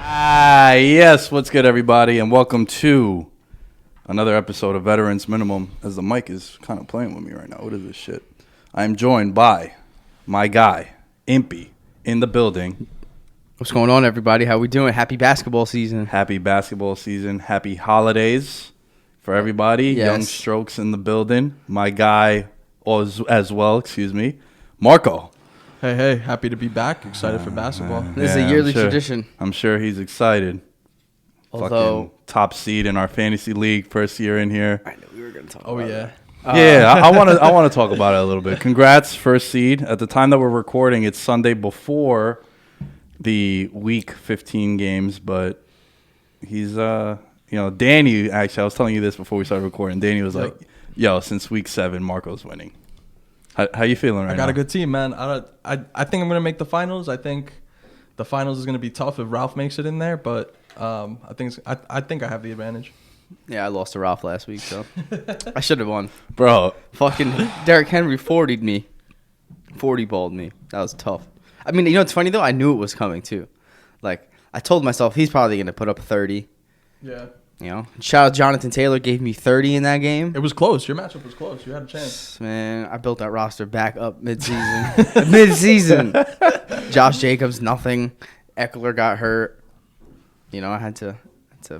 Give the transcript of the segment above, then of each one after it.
Yes, what's good, everybody, and welcome to another episode of Veterans Minimum. As the mic is kind of playing with me right now. What is this shit? I am joined by my guy, Impy, in the building. What's going on, everybody? How we doing? Happy basketball season. Happy basketball season. Happy holidays for everybody. Yes. Young Strokes in the building. My guy as well, Marco. Hey, happy to be back. Excited for basketball. This is a yearly tradition. I'm sure he's excited. Although, Fucking top seed in our fantasy league, first year in here. I know we were going to talk Oh, about yeah. that. I want to talk about it a little bit. Congrats, first seed. At the time that we're recording, it's Sunday before the week 15 games, but he's Danny, actually, I was telling you this before we started recording. Danny was like, yo, since week 7, Marco's winning. How you feeling right now? I got a good team, man. I think I'm going to make the finals. I think the finals is going to be tough if Ralph makes it in there, but I think I have the advantage. Yeah, I lost to Ralph last week, so I should have won. Bro. Fucking Derrick Henry 40'd me. 40-balled me. That was tough. I mean, you know what's funny, though? I knew it was coming, too. Like, I told myself he's probably going to put up 30. Yeah. You know? Shout out Jonathan Taylor, gave me 30 in that game. It was close. Your matchup was close. You had a chance. Man, I built that roster back up mid-season. Mid-season. Josh Jacobs, nothing. Eckler got hurt. You know, I had to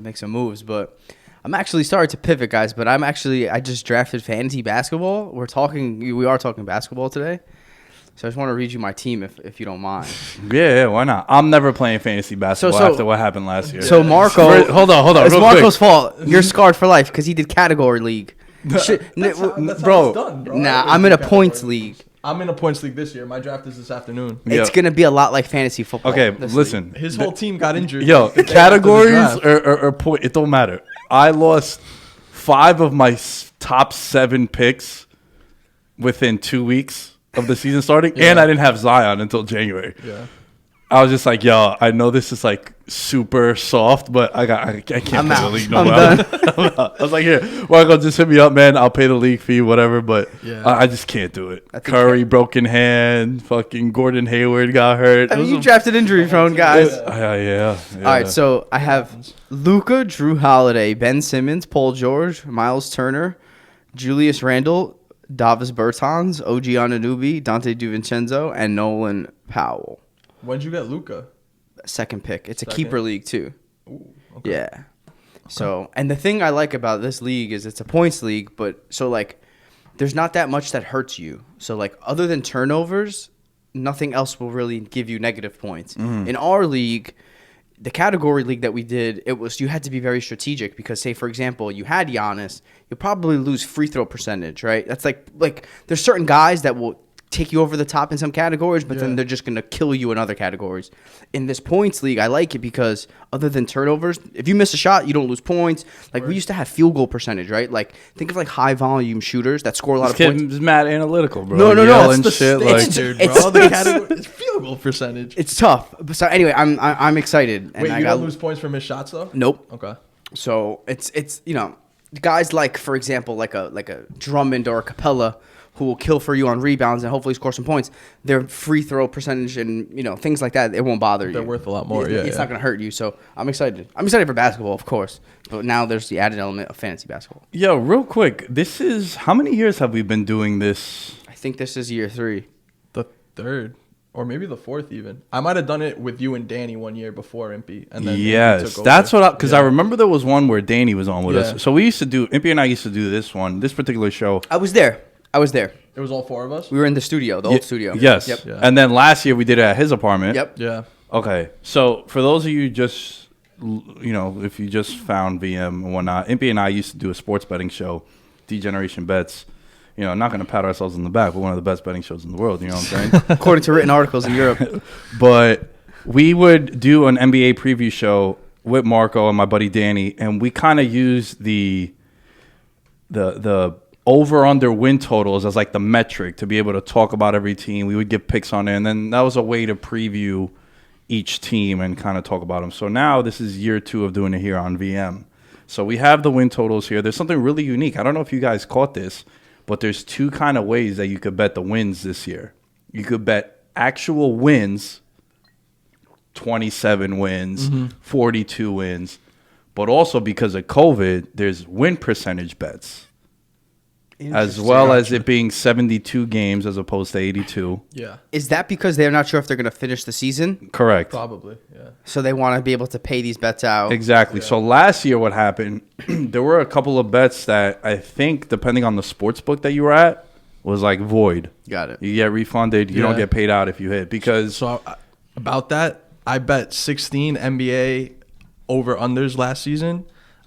make some moves, but I'm actually sorry to pivot, guys, but I just drafted fantasy basketball. We are talking basketball today. So I just want to read you my team if you don't mind. Yeah, why not? I'm never playing fantasy basketball after what happened last year. So Marco, hold on. It's real Marco's quick. fault. You're scarred for life because he did category league. That's how it's done, bro. Nah, I'm in a points league. I'm in a points league this year. My draft is this afternoon. It's gonna be a lot like fantasy football. Okay, this listen. His whole team got injured. Yo, the day categories after the draft. or point, it don't matter. I lost 5 of my top 7 picks within 2 weeks of the season starting, and I didn't have Zion until January. Yeah. I was just like, yo, I know this is like super soft, but I can't I'm pay out. the league no I'm more. done. I was like, here, Marco, just hit me up, man. I'll pay the league fee, whatever, but Yeah. I just can't do it. I think Curry, broken hand, fucking Gordon Hayward got hurt. I mean, you drafted injury prone guys. Yeah. All right, so I have Luka, Drew Holiday, Ben Simmons, Paul George, Miles Turner, Julius Randle, Davis Bertans, OG Anunoby, Dante DiVincenzo, and Nolan Powell. When'd you get Luka? Second pick. It's a Second? keeper league too. Ooh, okay. Yeah. So, and the thing I like about this league is it's a points league, but so like there's not that much that hurts you. So like other than turnovers, nothing else will really give you negative points. In our league, the category league that we did, it was you had to be very strategic because say for example, you had Giannis, you'll probably lose free throw percentage, right? That's like there's certain guys that will take you over the top in some categories, but then they're just going to kill you in other categories. In this points league, I like it because other than turnovers, if you miss a shot, you don't lose points. Like we used to have field goal percentage, right? Like think of like high volume shooters that score a lot of points. Kid is mad analytical, bro. No, Yelling That's the shit like standard, it's- bro. The category is field goal percentage. It's tough. So anyway, I'm excited. And Wait, I you got don't lose points for missed shots though? Nope. Okay. So it's you know guys like for example like a Drummond or a Capella who will kill for you on rebounds and hopefully score some points. Their free throw percentage and you know things like that, it won't bother you. They're worth a lot more. It's not going to hurt you. So I'm excited. I'm excited for basketball, of course, but now there's the added element of fantasy basketball. Yo, real quick, this is how many years have we been doing this? I think this is year 3. The 3rd. Or maybe the 4th even. I might have done it with you and Danny one year before Impy. And then Impy Yes, took that's over. what because I remember there was one where Danny was on with Yeah. us. So we used to do Impy and I used to do this particular show. I was there. It was all 4 of us? We were in the studio, the old studio. Yes. Yep. Yeah. And then last year we did it at his apartment. Yep. Yeah. Okay. So for those of you just, you know, if you just found VM and whatnot, Impy and I used to do a sports betting show, D-Generation Bets. You know, not going to pat ourselves on the back, but one of the best betting shows in the world. You know what I'm saying? According to written articles in Europe. But we would do an NBA preview show with Marco and my buddy Danny, and we kind of use the over-under win totals as like the metric to be able to talk about every team. We would give picks on it, and then that was a way to preview each team and kind of talk about them. So now this is year 2 of doing it here on VM. So we have the win totals here. There's something really unique. I don't know if you guys caught this, but there's 2 kind of ways that you could bet the wins this year. You could bet actual wins 27 wins, 42 wins. But also because of COVID, there's win percentage bets. As well as it being 72 games as opposed to 82. Yeah. Is that because they're not sure if they're going to finish the season? Correct. Probably. Yeah. So they want to be able to pay these bets out. Exactly. So last year what happened, there were a couple of bets that I think, depending on the sports book that you were at, was like void. Got it. You get refunded. You don't Yeah. get paid out if you hit. Because So about that, I bet 16 NBA over-unders last season.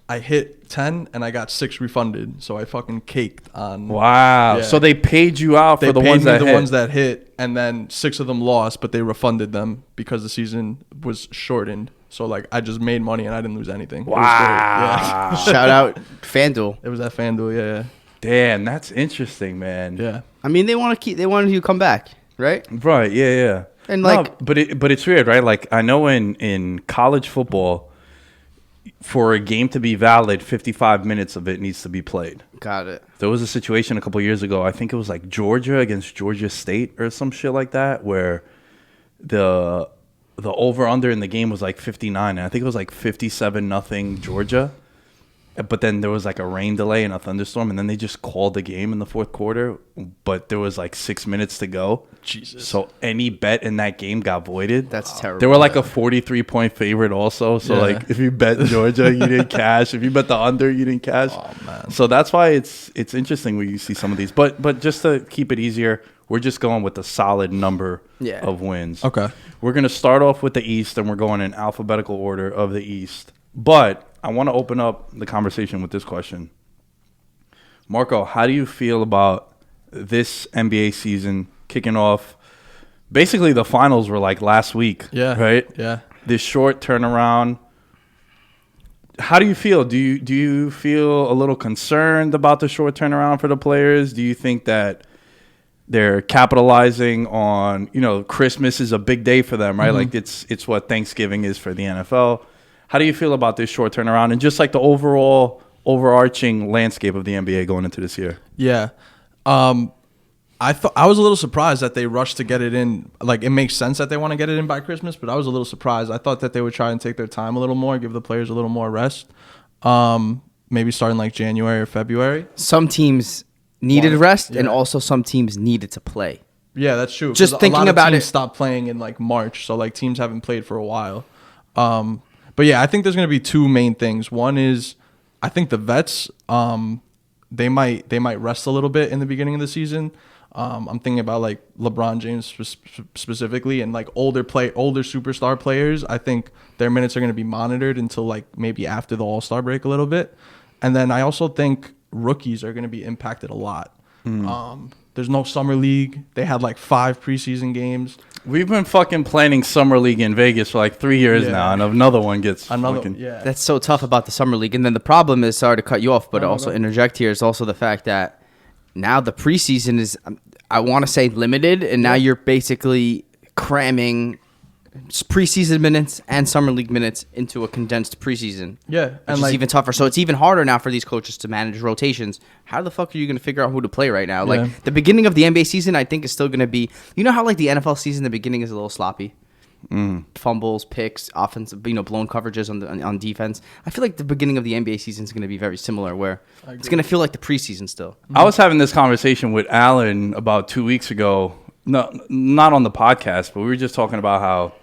I hit 10 and I got 6 refunded. So I fucking caked on. wow. Yeah. So they paid you out They for the paid ones me that the hit. ones that hit, and then 6 of them lost, but they refunded them because the season was shortened. So like I just made money and I didn't lose anything. It was great. Yeah. Shout out FanDuel. It was at FanDuel. Yeah. Damn, that's interesting, man. Yeah. I mean, they want you to come back, right? Right. Yeah. Yeah. And, No, like- but it's weird, right? Like I know in college football, for a game to be valid, 55 minutes of it needs to be played. Got it. There was a situation a couple years ago. I think it was like Georgia against Georgia State or some shit like that, where the over under in the game was like 59, and I think it was like 57-0 Georgia. But then there was like a rain delay and a thunderstorm, and then they just called the game in the fourth quarter. But there was like 6 minutes to go. Jesus. So any bet in that game got voided. That's terrible. They were like a 43-point favorite also. So Yeah. like if you bet Georgia, you didn't cash. If you bet the under, you didn't cash. Oh, man. So that's why it's interesting when you see some of these. But just to keep it easier, we're just going with a solid number Yeah. of wins. Okay. We're going to start off with the East, and we're going in alphabetical order of the East. But I want to open up the conversation with this question. Marco, how do you feel about this NBA season kicking off? Basically, the finals were like last week, Yeah. right? Yeah. This short turnaround. How do you feel? Do you feel a little concerned about the short turnaround for the players? Do you think that they're capitalizing on, Christmas is a big day for them, right? Like it's what Thanksgiving is for the NFL. How do you feel about this short turnaround and just like the overall overarching landscape of the NBA going into this year? Yeah. I was a little surprised that they rushed to get it in. Like, it makes sense that they want to get it in by Christmas, but I was a little surprised. I thought that they would try and take their time a little more, give the players a little more rest. Maybe starting like January or February. Some teams needed rest, and Yeah. also some teams needed to play. Yeah, that's true. Just 'Cause thinking a lot of about teams it- stopped playing in like March, so like teams haven't played for a while. But yeah, I think there's going to be two main things. One is I think the vets, they might rest a little bit in the beginning of the season. I'm thinking about like LeBron James specifically, and like older superstar players. I think their minutes are going to be monitored until like maybe after the All-Star break a little bit. And then I also think rookies are going to be impacted a lot. There's no summer league. They had like 5 preseason games. We've been fucking planning summer league in Vegas for like 3 years Yeah. now, and another one gets Another, fucking, yeah. That's so tough about the summer league. And then the problem is, sorry to cut you off, but No, also no. interject here, is also the fact that now the preseason is, I want to say, limited, and now you're basically cramming preseason minutes and summer league minutes into a condensed preseason. Yeah, Which and is like even tougher. So it's even harder now for these coaches to manage rotations. How the fuck are you going to figure out who to play right now? Yeah. Like, the beginning of the NBA season, I think, is still going to be, you know how like the NFL season, the beginning is a little sloppy? Fumbles, picks, offense, blown coverages on defense. I feel like the beginning of the NBA season is going to be very similar, where it's going to feel like the preseason still. I was having this conversation with Alan about 2 weeks ago. No, not on the podcast, but we were just talking about how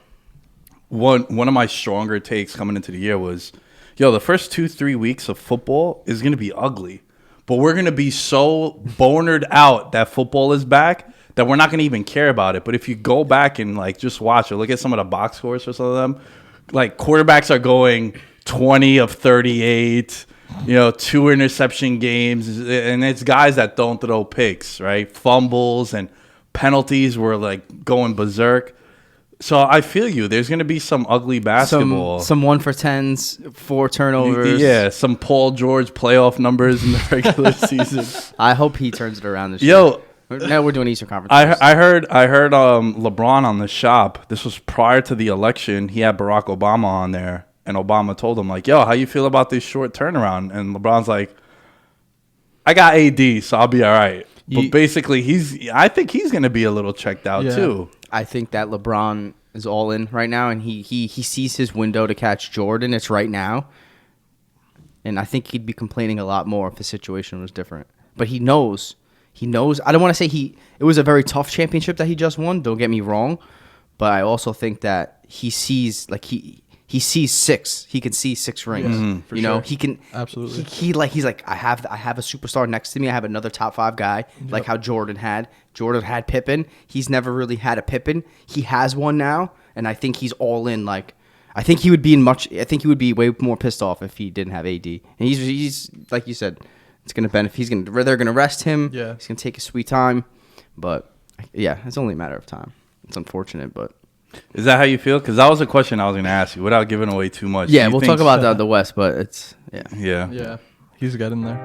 one of my stronger takes coming into the year was, the first 2-3 weeks of football is going to be ugly, but we're going to be so bonered out that football is back that we're not going to even care about it. But if you go back and like just watch or look at some of the box scores for some of them, like quarterbacks are going 20 of 38, 2 interception games, and it's guys that don't throw picks, right? Fumbles and penalties were like going berserk. So I feel you. There's going to be some ugly basketball. Some 1-for-10s, 4 turnovers. Yeah, some Paul George playoff numbers in the regular season. I hope he turns it around this Yo, year. Now we're doing Eastern Conference. I heard LeBron on the shop. This was prior to the election. He had Barack Obama on there, and Obama told him like, "Yo, how you feel about this short turnaround?" And LeBron's like, "I got AD, so I'll be all right." But basically, I think he's going to be a little checked out Yeah. too. I think that LeBron is all in right now, and he sees his window to catch Jordan. It's right now, and I think he'd be complaining a lot more if the situation was different. But he knows. He knows. I don't want to say it was a very tough championship that he just won. Don't get me wrong, but I also think that he sees he sees 6. He can see 6 rings. For You know, sure. he can Absolutely. He's like I have a superstar next to me. I have another top 5 guy like how Jordan had. Jordan had Pippen. He's never really had a Pippen. He has one now, and I think he's all in. Like I think he would be way more pissed off if he didn't have AD. And he's like you said. It's gonna benefit. They're gonna rest him. Yeah. He's gonna take his sweet time, but yeah, it's only a matter of time. It's unfortunate, but Is that how you feel? Because that was a question I was going to ask you without giving away too much. yeah, Do you we'll think- talk about the West, but it's Yeah. Yeah, he's getting there.